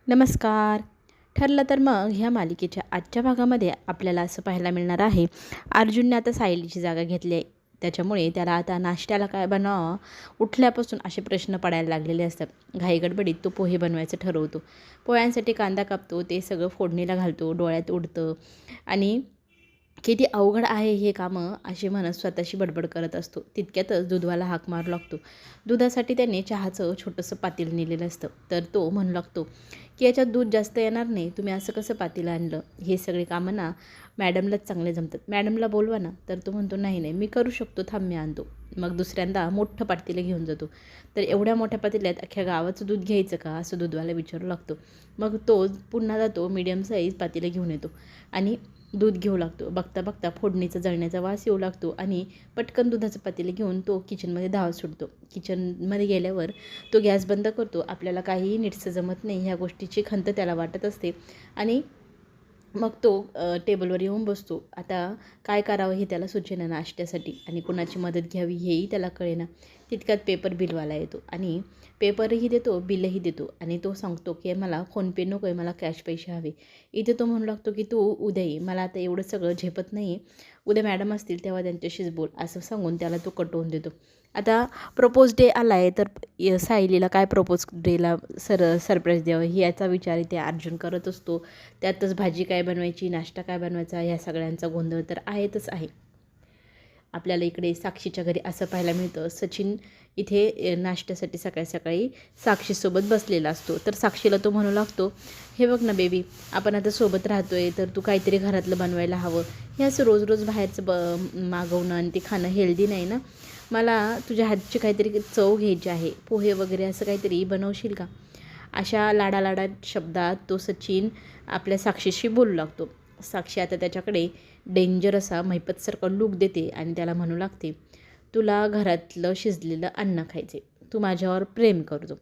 नमस्कार. ठरलं तर मग ह्या मालिकेच्या आजच्या भागामध्ये आपल्याला असं पाहायला मिळणार आहे, अर्जुनने आता सायलीची जागा घेतली आहे. त्याच्यामुळे त्याला आता नाश्त्याला काय बनवावं, उठल्यापासून असे प्रश्न पडायला लागलेले असतात. घाईगडबडीत तो पोहे बनवायचं ठरवतो. पोह्यांसाठी कांदा कापतो, ते सगळं फोडणीला घालतो, डोळ्यात उडतं आणि किती अवघड आहे हे कामं अशी म्हणत स्वतःशी बडबड करत असतो. तितक्यातच दूधवाला हाक मारू लागतो. दुधासाठी त्याने चहाचं छोटंसं पातेलं नेलेलं असतं. तर तो म्हणू लागतो की याच्यात दूध जास्त येणार नाही, तुम्ही असं कसं पातेलं आणलं? हे सगळे कामं ना मॅडमलाच चांगले जमतात, मॅडमला बोलवा ना. तर तो म्हणतो नाही नाही मी करू शकतो, थांब मी आणतो. मग दुसऱ्यांदा मोठं पातेलं घेऊन जातो. तर एवढ्या मोठ्या पातेल्यात अख्ख्या गावाचं दूध घ्यायचं का, असं दूधवाला विचारू लागतो. मग तो पुन्हा जातो, मीडियम साईज पातेलं घेऊन येतो आणि दूध घेऊ लागतो. बघता बघता फोडणीचा जळण्याचा वास येऊ लागतो आणि पटकन दुधाचं पातेलं घेऊन तो किचनमध्ये धाव सुटतो. किचनमध्ये गेल्यावर तो गॅस बंद करतो. आपल्याला काहीही नीटसं जमत नाही ह्या गोष्टीची खंत त्याला वाटत असते आणि मग तो टेबलवर येऊन बसतो. आता काय करावं हे त्याला सुचेना नाश्त्यासाठी आणि कुणाची मदत घ्यावी हेही त्याला कळेना. तितक्यात पेपर बिलवाला येतो आणि पेपरही देतो, बिलही देतो आणि तो सांगतो की मला फोनपे नको आहे, मला कॅश पैसे हवे. इथे तो म्हणू लागतो की तू उद्या ये, मला आता एवढं सगळं झेपत नाही, उद्या मॅडम असतील तेव्हा त्यांच्याशीच बोल, असं सांगून त्याला तो देतो. आता प्रपोज डे आला आहे तर सायलीला काय प्रपोज डेला सरप्राईज द्यावं ही याचा विचार इथे अर्जुन करत असतो. त्यातच भाजी काय बनवायची, नाश्ता काय बनवायचा, ह्या सगळ्यांचा गोंधळ तर आहेतच आहे. आपल्याला इकडे साक्षीच्या घरी असं पाहायला मिळतं, सचिन इथे नाश्त्यासाठी सकाळी सकाळी साक्षीसोबत बसलेला असतो. तर साक्षीला तो म्हणू लागतो, हे बघ ना बेबी, आपण आता सोबत राहतो आहे तर तू काहीतरी घरातलं बनवायला हवं. हे असं रोज रोज बाहेरचं मागवणं आणि ते खाणं हेल्दी नाही ना. मला तुझ्या हातची काहीतरी चव घ्यायची आहे, पोहे वगैरे असं काहीतरी बनवशील का? अशा लाडालाडात शब्दात तो सचिन आपल्या साक्षीशी बोलू लागतो. साक्षी आता त्याच्याकडे डेंजर असा मैपतसारखा लूक देते आणि त्याला म्हणू लागते, तुला घरातलं शिजलेलं अन्न खायचे, तू माझ्यावर प्रेम करतो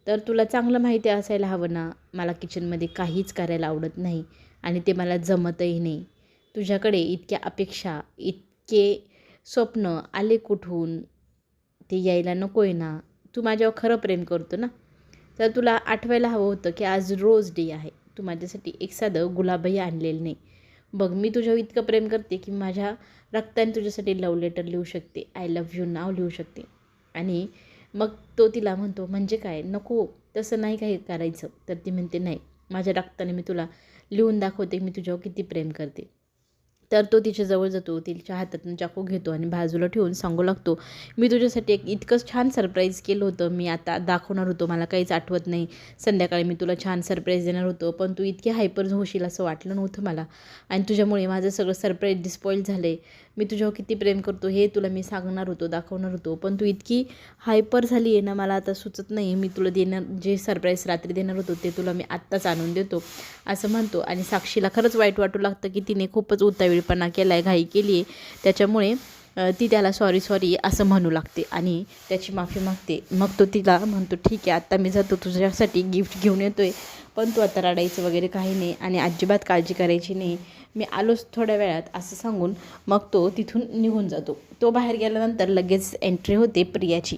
तर तुला चांगलं माहिती असायला हवं ना, मला किचनमध्ये काहीच करायला आवडत नाही आणि ते मला जमतही नाही. तुझ्याकडे इतक्या अपेक्षा, इतके स्वप्न आले कुठून? ते यायला नको आहे ना. तू माझ्यावर खरं प्रेम करतो ना, तर तुला आठवायला हवं होतं की आज रोज डे आहे. तू माझ्यासाठी एक साधं गुलाबही आणलेलं नाही. बघ मी तुझ्यावर इतकं प्रेम करते की माझ्या रक्ताने तुझ्यासाठी लव्ह लेटर लिहू शकते, आय लव्ह यू नाव लिहू शकते. आणि मग तो तिला म्हणतो, म्हणजे काय, नको तसं नाही काही करायचं. तर ती म्हणते, नाही, माझ्या रक्ताने मी तुला लिहून दाखवते मी तुझ्यावर किती प्रेम करते. तर तो तिच्याजवळ जातो, तिच्या हातातून चाकू घेतो आणि बाजूला ठेवून सांगू लागतो, मी तुझ्यासाठी एक इतकं छान सरप्राईज केलं होतं, मी आता दाखवणार होतो, मला काहीच आठवत नाही. संध्याकाळी मी तुला छान सरप्राईज देणार होतो, पण तू इतके हायपर होशील असं वाटलं नव्हतं मला आणि तुझ्यामुळे माझं सगळं सरप्राईज डिस्पॉईल झालं आहे. मी तुझ्यावर किती प्रेम करतो हे तुला मी सांगणार होतो, दाखवणार होतो, पण तू इतकी हायपर झाली आहे ना, मला आता सुचत नाही. मी तुला देणार जे सरप्राईज रात्री देणार होतो ते तुला मी आत्ताच आणून देतो, असं म्हणतो. आणि साक्षीला खरंच वाईट वाटू लागतं की तिने खूपच उतावीळपणा केला आहे, घाई केली आहे. त्याच्यामुळे ती त्याला सॉरी असं म्हणू लागते आणि त्याची माफी मागते. मग तो तिला म्हणतो, ठीक आहे आता मी जातो, तुझ्यासाठी गिफ्ट घेऊन येतो आहे, पण तू आता रडायचं वगैरे काही नाही आणि अजिबात काळजी करायची नाही, मी आलोच थोड्या वेळात, असं सांगून मग तो तिथून निघून जातो. तो बाहेर गेल्यानंतर लगेच एंट्री होते प्रियाची.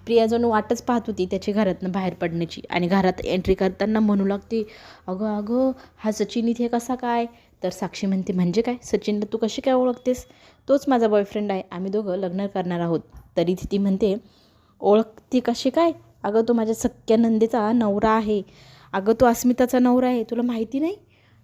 प्रिया जणू वाटच पाहत होती त्याची घरातनं बाहेर पडण्याची आणि घरात एंट्री करताना म्हणू लागते, अगं अगं हा सचिन इथे कसा काय? तर साक्षी म्हणते, म्हणजे काय, सचिनला तू कशी काय ओळखतेस? तोच माझा बॉयफ्रेंड आहे, आम्ही दोघं लग्न करणार आहोत. तरी ती म्हणते, ओळखते कशी काय? अगं तो माझ्या सख्या नंदेचा नवरा आहे, अगं तो अस्मिताचा नवरा आहे, तुला माहिती नाही?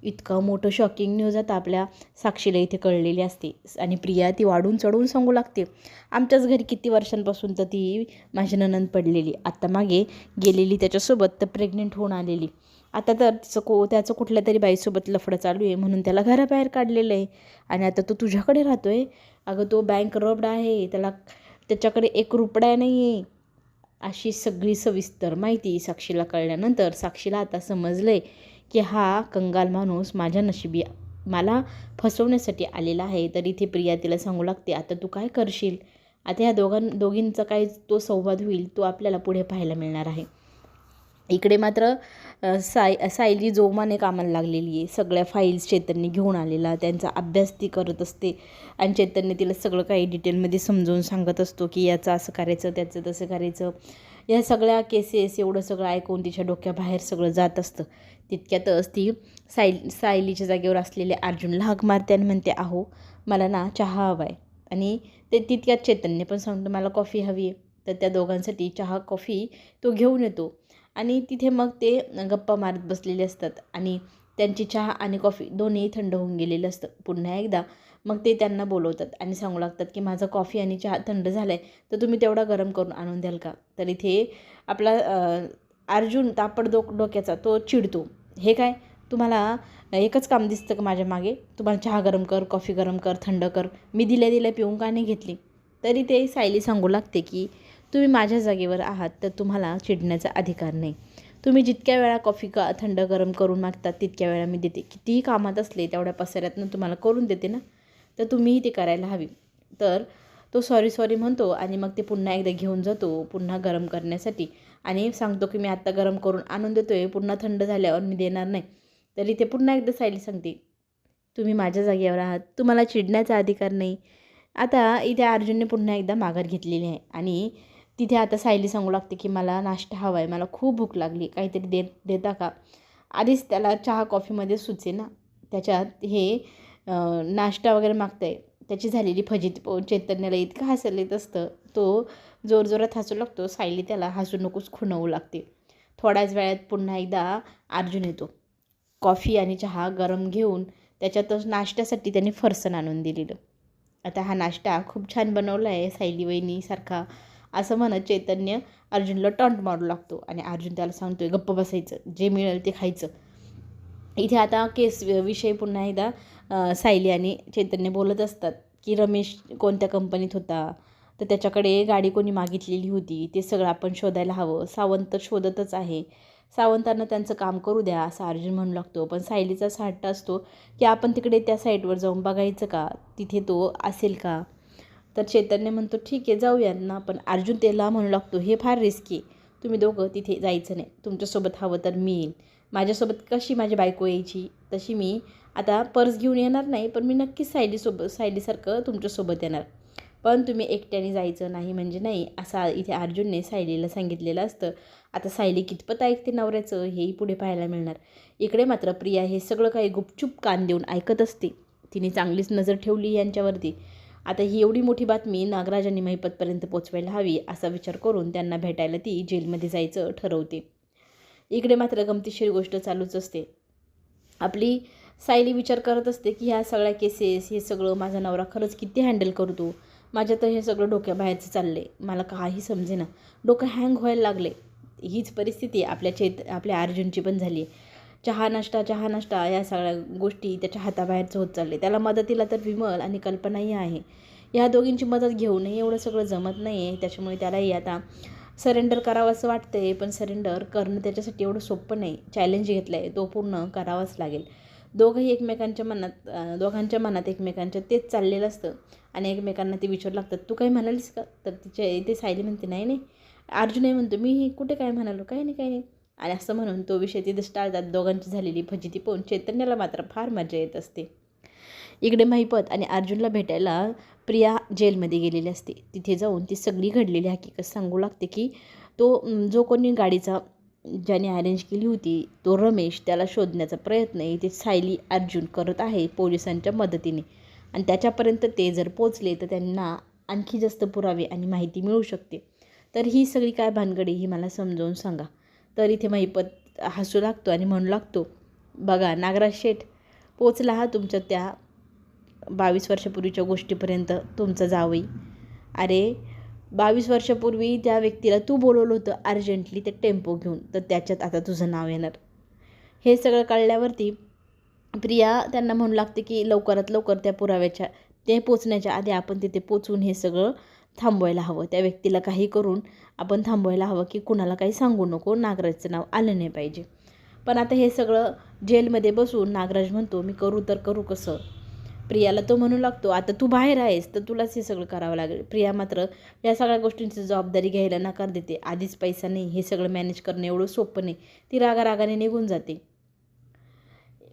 इतकं मोठं शॉकिंग न्यूज आता आपल्या साक्षीला इथे कळलेली असते आणि प्रिया ती वाढून चढवून सांगू लागते, आमच्याच घरी किती वर्षांपासून तर ती माझी नणंद पडलेली, आत्ता मागे गेलेली त्याच्यासोबत तर प्रेग्नेंट होऊन आलेली, आता तर त्याचं कुठल्या तरी बाईसोबत लफडं चालू आहे म्हणून त्याला घराबाहेर काढलेलं आहे आणि आता तो तुझ्याकडे राहतो आहे. अगं तो बँक रब्ड आहे, त्याच्याकडे एक रुपया नाही आहे. अशी सगळी सविस्तर माहिती साक्षीला कळल्यानंतर साक्षीला आता समजलं आहे की हा कंगाल माणूस माझ्या नशिबी मला फसवण्यासाठी आलेला आहे. तर इथे प्रिया तिला सांगू लागते, आता तू काय करशील? आता ह्या दोघींचा काय तो संवाद होईल तो आपल्याला पुढे पाहायला मिळणार आहे. इकडे मात्र सायली जोमाने कामाला लागलेली आहे. सगळ्या फाईल्स चैतन्य घेऊन आलेला, त्यांचा अभ्यास ती करत असते आणि चैतन्य तिला सगळं काही डिटेलमध्ये समजावून सांगत असतो की याचं असं करायचं, त्याचं तसं करायचं. ह्या सगळ्या केसेस एवढं सगळं ऐकून तिच्या डोक्याबाहेर सगळं जात असतं. तितक्यातच ती सायलीच्या जागेवर असलेले अर्जुनला हाक मारते आणि म्हणते, अहो मला ना चहा हवा आहे. आणि ते तितक्यात चैतन्य पण सांगतो मला कॉफी हवी आहे. तर त्या दोघांसाठी चहा कॉफी तो घेऊन येतो आणि तिथे मग ते गप्पा मारत बसलेले असतात आणि त्यांची चहा आणि कॉफी दोन्ही थंड होऊन गेलेलं असतं. पुन्हा एकदा मग ते त्यांना बोलवतात आणि सांगू लागतात की माझं कॉफी आणि चहा थंड झालं आहे, तर तुम्ही तेवढा गरम करून आणून द्याल का? तर इथे आपला अर्जुन डोक्याचा तो चिडतो. हे काय, तुम्हाला एकच काम दिसतं का माझ्या मागे? तुम्हाला चहा गरम कर, कॉफी गरम कर, थंड कर, मी दिल्या पिऊन का नाही घेतली? तरी ते सायली सांगू लागते की तुम्ही माझ्या जागेवर आहात तर तुम्हाला चिडण्याचा अधिकार नाही. तुम्ही जितक्या वेळा कॉफी थंड गरम करून मागतात तितक्या वेळा मी देते. कितीही कामात असले तेवढ्या पसाऱ्यातनं तुम्हाला करून देते ना, तर तुम्हीही ते करायला हवी. तर तो सॉरी म्हणतो आणि मग ते पुन्हा एकदा घेऊन जातो पुन्हा गरम करण्यासाठी आणि सांगतो की मी आत्ता गरम करून आणून देतो आहे, पुन्हा थंड झाल्यावर मी देणार नाही. तरी ते पुन्हा एकदा सायली सांगते, तुम्ही माझ्या जागेवर आहात, तुम्हाला चिडण्याचा अधिकार नाही. आता इथे अर्जुनने पुन्हा एकदा माघार घेतलेली आहे आणि तिथे आता सायली सांगू लागते की मला नाश्ता हवा आहे, मला खूप भूक लागली, काहीतरी देता का? आधीच त्याला चहा कॉफीमध्ये सुचे ना, त्याच्यात हे नाश्ता वगैरे मागतं आहे. त्याची झालेली फजिती पाहून चैतन्याला इतकं हसायला येत असतं. तो जोरजोरात हसू लागतो. सायली त्याला हसू नकोस खुणवू लागते. थोड्याच वेळात पुन्हा एकदा अर्जुन येतो. कॉफी आणि चहा गरम घेऊन त्याच्यातच नाश्त्यासाठी त्याने फरसाण आणून दिलेलं. आता हा नाश्ता खूप छान बनवला आहे सायली वहिनीसारखा असं म्हणत चैतन्य अर्जुनला टॉन्ट मारू लागतो आणि अर्जुन त्याला सांगतोय गप्प बसायचं, जे मिळेल ते खायचं. इथे आता विषय पुन्हा एकदा सायली आणि चैतन्य बोलत असतात की रमेश कोणत्या कंपनीत होता, तर त्याच्याकडे गाडी कोणी मागितलेली होती, ते सगळं आपण शोधायला हवं. सावंत शोधतच आहे, सावंतांना त्यांचं काम करू द्या असं अर्जुन म्हणू लागतो. पण सायलीचा असा हट्ट असतो की आपण तिकडे त्या साईटवर जाऊन बघायचं का, तिथे तो असेल का? तर चैतन्य म्हणतो ठीक आहे जाऊया ना, पण अर्जुन त्याला म्हणू लागतो हे फार रिस्की, तुम्ही दोघं तिथे जायचं नाही, तुमच्यासोबत हवं तर मी येईन. माझ्यासोबत कशी माझी बायको यायची तशी मी आता पर्स घेऊन येणार नाही, पण मी नक्कीच सायलीसारखं तुमच्यासोबत येणार, पण तुम्ही एकट्याने जायचं नाही म्हणजे नाही असं इथे अर्जुनने सायलीला सांगितलेलं असतं. आता सायली कितपत ऐकते नवऱ्याचं हेही पुढे पाहायला मिळणार. इकडे मात्र प्रिया हे सगळं काही गुपचूप कान देऊन ऐकत असते. तिने चांगलीच नजर ठेवली यांच्यावरती. आता ही एवढी मोठी बातमी नागराज आणि महिपतपर्यंत पोचवायला हवी असा विचार करून त्यांना भेटायला ती जेलमध्ये जायचं ठरवते. इकडे मात्र गमतीशीर गोष्ट चालूच असते. आपली सायली विचार करत असते की ह्या सगळ्या केसेस हे सगळं माझा नवरा खरंच किती हँडल करतो. माझ्या तर हे सगळं डोक्याबाहेरचं चाललं आहे, मला काही समजेना, डोकं हँग व्हायला लागले. हीच परिस्थिती आपल्या अर्जुनची पण झाली आहे. चहा नाश्ता या सगळ्या गोष्टी त्याच्या हाताबाहेरचं होत चालले. त्याला मदतीला तर विमल आणि कल्पनाही आहे. ह्या दोघींची मदत घेऊनही एवढं सगळं जमत नाही आहे. त्याच्यामुळे त्यालाही आता सरेंडर करावं असं वाटतं आहे, पण सरेंडर करणं त्याच्यासाठी एवढं सोपं नाही. चॅलेंज घेतलं आहे तो पूर्ण करावाच लागेल. दोघांच्या मनात एकमेकांच्या तेच चाललेलं असतं आणि एकमेकांना ते विचारू लागतात तू काही म्हणालीस का? तर ते सायली म्हणते नाही अर्जुनही म्हणतो मी कुठे काय म्हणालो, काही नाही आणि असं म्हणून तो विषय तिथेच टाळतात. दोघांची झालेली फजिती पाहून चैतन्याला मात्र फार मजा येत असते. इकडे महिपत आणि अर्जुनला भेटायला प्रिया जेलमध्ये गेलेली असते. तिथे जाऊन ती सगळी घडलेली हकीकत सांगू लागते की जो कोणी गाडीचा ज्याने अरेंज केली होती तो रमेश, त्याला शोधण्याचा प्रयत्न इथे सायली अर्जुन करत आहे पोलिसांच्या मदतीने आणि त्याच्यापर्यंत ते जर पोचले तर त्यांना आणखी जास्त पुरावे आणि माहिती मिळू शकते. तर ही सगळी काय भानगडी ही मला समजावून सांगा. तर इथे महिपत हसू लागतो आणि म्हणू लागतो बघा नागराज शेठ, पोचला हा तुमच्या त्या 22 वर्षापूर्वीच्या गोष्टीपर्यंत तुमचा जावई. अरे 22 वर्षापूर्वी त्या व्यक्तीला तू बोलवलं होतं अर्जंटली ते टेम्पो घेऊन, तर त्याच्यात आता तुझं नाव येणार. हे सगळं कळल्यावरती प्रिया त्यांना म्हणू लागते की लवकरात लवकर त्या पुराव्याच्या ते पोचण्याच्या आधी आपण तिथे पोचून हे सगळं थांबवायला हवं. त्या व्यक्तीला काही करून आपण थांबवायला हवं की कुणाला काही सांगू नको, नागराजचं नाव आलं नाही पाहिजे. पण आता हे सगळं जेलमध्ये बसून नागराज म्हणतो मी करू तर करू कसं? प्रियाला तो म्हणू लागतो आता तू बाहेर आहेस तर तुलाच हे सगळं करावं लागेल. प्रिया मात्र या सगळ्या गोष्टींची जबाबदारी घ्यायला नकार देते. आधीच पैसा नाही, हे सगळं मॅनेज करणं एवढं सोपं नाही. ती रागाने निघून जाते.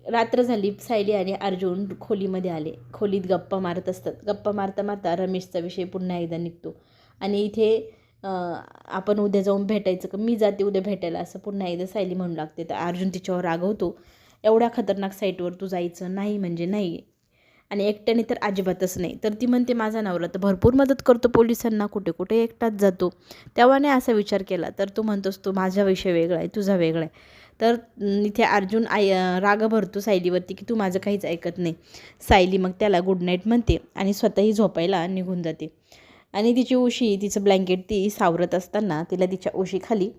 रात्र झाली. सायली आणि अर्जुन खोलीमध्ये आले. खोलीत गप्पा मारत असतात. गप्पा मारता रमेशचा विषय पुन्हा एकदा निघतो आणि इथे आपण उद्या जाऊन भेटायचं का, मी जाते उद्या भेटायला, असं पुन्हा एकदा सायली म्हणू लागते. तर अर्जुन तिच्यावर रागवतो, एवढ्या खतरनाक साईटवर तू जायचं नाही म्हणजे नाही, आणि एकट्याने तर अजिबातच नाही. तर ती म्हणते माझा नवरा तर भरपूर मदत करतो पोलिसांना, कुठे कुठे एकटाच जातो, तेव्हा नाही असा विचार केला. तर तू म्हणतोस तो माझा विषय वेगळा आहे, तुझा वेगळा आहे. तर इथे अर्जुन राग भरतो सायलीवरती की तू माझं काहीच ऐकत नाही. सायली मग त्याला गुड नाईट म्हणते आणि स्वतःही झोपायला निघून जाते. आणि तिची उशी, तिचं ब्लँकेट ती सावरत असताना तिला तिच्या उशीखाली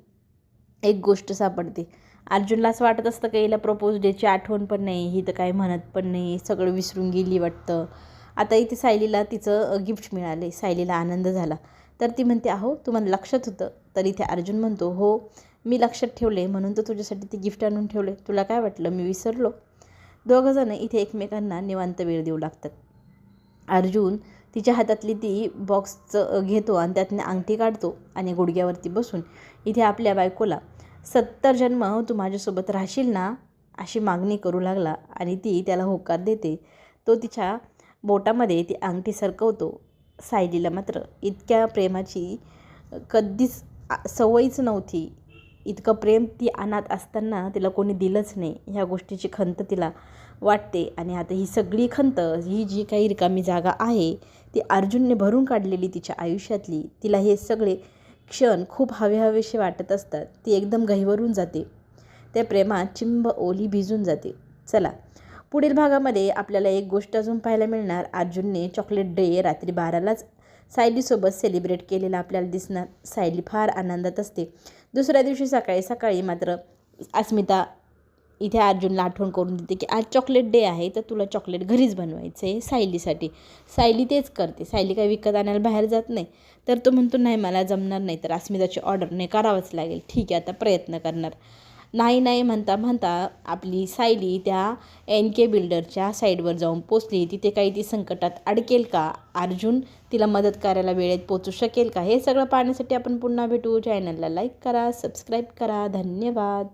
एक गोष्ट सापडते. अर्जुनला असं वाटत असतं की हिला प्रपोज डेची आठवण पण नाही, ही तर काही म्हणत पण नाही, सगळं विसरून गेली वाटतं. आता इथे सायलीला तिचं गिफ्ट मिळाले, सायलीला आनंद झाला. तर ती म्हणते अहो तुम्हाला लक्षात होतं. तर इथे अर्जुन म्हणतो हो मी लक्षात ठेवले, म्हणून तर तुझ्यासाठी ते गिफ्ट आणून ठेवले, तुला काय वाटलं मी विसरलो. दोघंजण इथे एकमेकांना निवांत वेळ देऊ लागतात. अर्जुन तिच्या हातातली ती बॉक्सचं घेतो आणि त्यातनं अंगठी काढतो आणि गुडघ्यावरती बसून इथे आपल्या बायकोला 70 जन्म तू माझ्यासोबत राहशील ना, अशी मागणी करू लागला. आणि ती त्याला होकार देते. तो तिच्या बोटामध्ये ती अंगठी सरकवतो. सायलीला मात्र इतक्या प्रेमाची कधीच सवयच नव्हती. इतकं प्रेम ती अनाथ असताना तिला कोणी दिलंच नाही, ह्या गोष्टीची खंत तिला वाटते. आणि आता ही सगळी खंत, ही जी काही रिकामी जागा आहे ती अर्जुनने भरून काढलेली तिच्या आयुष्यातली, तिला हे सगळे क्षण खूप हवेहवेसे वाटत असतात. ती एकदम गहिवरून जाते, त्या प्रेमात चिंब ओली भिजून जाते. चला पुढील भागामध्ये आपल्याला एक गोष्ट अजून पाहायला मिळणार. अर्जुनने चॉकलेट डे रात्री 12लाच सायलीसोबत सेलिब्रेट केलेला आपल्याला दिसणार. सायली फार आनंदात असते. दुसऱ्या दिवशी सकाळी सकाळी मात्र अस्मिता इथे अर्जुनला आठवण करून देते की आज चॉकलेट डे आहे, तर तुला चॉकलेट घरीच बनवायचं आहे सायलीसाठी. सायली तेच करते, सायली काही विकत आणायला बाहेर जात नाही. तर तो म्हणतो नाही मला जमणार नाही, तर अस्मिताची ऑर्डर नाही करावंच लागेल. ठीक आहे आता प्रयत्न करणार. नाही नाही म्हणता म्हणता आपली सायली त्या NK बिल्डरच्या साईडवर जाऊन पोचली. तिथे काही ती संकटात अडकेल का, अर्जुन तिला मदत करायला वेळेत पोचू शकेल का, हे सगळं पाहण्यासाठी आपण पुन्हा भेटू. चॅनलला लाईक करा, सबस्क्राईब करा. धन्यवाद.